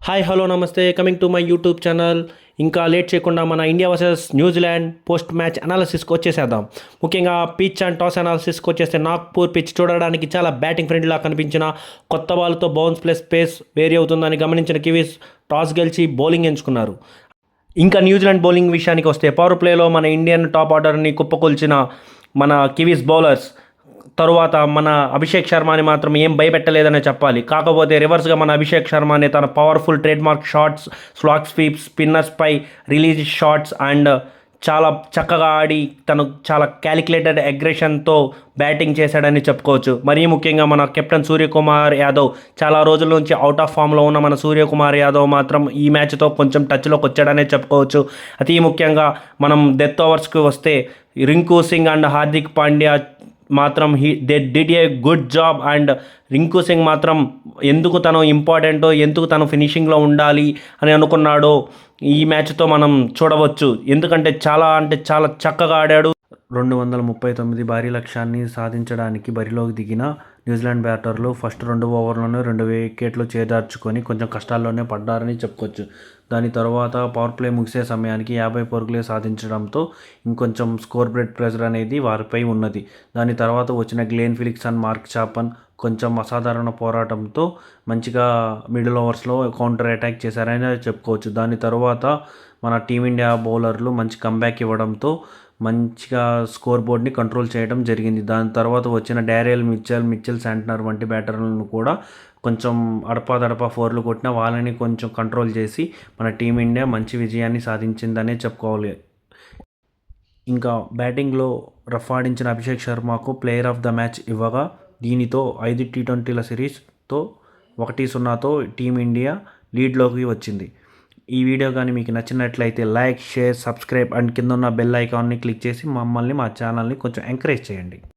Hi hello నమస్తే coming to my YouTube channel. ఇంకా late చేయకుండా మన India versus New Zealand post match అనాలిసిస్కి వచ్చేసేద్దాం. ముఖ్యంగా పిచ్ అండ్ టాస్ అనాలిసిస్కి వచ్చేస్తే నాగ్పూర్ పిచ్ చూడడానికి చాలా బ్యాటింగ్ ఫ్రెండ్లీలా కనిపించిన కొత్త బాల్తో బౌన్స్ ప్లస్ స్పేస్ వేరీ అవుతుందని గమనించిన కివీస్ టాస్ గెలిచి బౌలింగ్ ఎంచుకున్నారు. ఇంకా న్యూజిలాండ్ బౌలింగ్ విషయానికి వస్తే పవర్ ప్లేలో మన ఇండియన్ టాప్ ఆర్డర్ని కుప్పకొల్చిన మన కివీస్ బౌలర్స్ తరువాత మన అభిషేక్ శర్మని మాత్రం ఏం భయపెట్టలేదనే చెప్పాలి. కాకపోతే రివర్స్గా మన అభిషేక్ శర్మని తన powerful trademark shots, slog sweeps, స్పిన్నర్స్పై రిలీజ్ షాట్స్ అండ్ చాలా చక్కగా ఆడి తను చాలా క్యాలిక్యులేటెడ్ అగ్రెషన్తో బ్యాటింగ్ చేశాడని చెప్పుకోవచ్చు. మరీ ముఖ్యంగా మన కెప్టెన్ సూర్యకుమార్ యాదవ్ చాలా రోజుల నుంచి అవుట్ ఆఫ్ ఫామ్లో ఉన్న మన సూర్యకుమార్ యాదవ్ మాత్రం ఈ మ్యాచ్తో కొంచెం టచ్లోకి వచ్చాడనే చెప్పుకోవచ్చు. అతి ముఖ్యంగా మనం డెత్ ఓవర్స్కి వస్తే రింకు సింగ్ అండ్ హార్దిక్ పాండ్యా మాత్రం they did a good job. And Rinku Singh మాత్రం ఎందుకు తను ఇంపార్టెంటో, ఎందుకు తను ఫినిషింగ్లో ఉండాలి అని అనుకున్నాడో ఈ మ్యాచ్తో మనం చూడవచ్చు. ఎందుకంటే చాలా చక్కగా ఆడాడు. 239 భారీ లక్ష్యాన్ని సాధించడానికి బరిలోకి దిగిన న్యూజిలాండ్ బ్యాటర్లు ఫస్ట్ 2 ఓవర్లోనే 2 వికెట్లు చేజార్చుకొని కొంచెం కష్టాల్లోనే పడ్డారని చెప్పుకోవచ్చు. దాని తర్వాత పవర్ ప్లే ముగిసే సమయానికి 50 పరుగులే సాధించడంతో ఇంకొంచెం స్కోర్ బ్రేక్ ప్రెజర్ అనేది వారిపై ఉన్నది. దాని తర్వాత వచ్చిన గ్లెన్ ఫిలిప్స్ అండ్ మార్క్ చాపన్ కొంచెం అసాధారణ పోరాటంతో మంచిగా మిడిల్ ఓవర్స్లో కౌంటర్ అటాక్ చేశారని చెప్పుకోవచ్చు. దాని తర్వాత మన టీమిండియా బౌలర్లు మంచి కంబ్యాక్ ఇవ్వడంతో మంచిగా స్కోర్ బోర్డ్ని కంట్రోల్ చేయడం జరిగింది. దాని తర్వాత వచ్చిన డారియల్ మిచెల్ శాంట్నర్ వంటి బ్యాటర్లను కూడా కొంచెం అడపాదడపా ఫోర్లు కొట్టిన వాళ్ళని కొంచెం కంట్రోల్ చేసి మన టీమిండియా మంచి విజయాన్ని సాధించిందనే చెప్పుకోవాలి. ఇంకా బ్యాటింగ్లో రఫ్ ఆడించిన అభిషేక్ శర్మకు ప్లేయర్ ఆఫ్ ద మ్యాచ్ ఇవ్వగా దీనితో 5 టీ20ల సిరీస్తో 1-0తో టీమిండియా లీడ్లోకి వచ్చింది. ఈ వీడియో కానీ మీకు నచ్చినట్లయితే లైక్, షేర్, సబ్స్క్రైబ్ అండ్ కింద ఉన్న బెల్ ఐకాన్ని క్లిక్ చేసి మమ్మల్ని మా ఛానల్ని కొంచెం ఎంకరేజ్ చేయండి.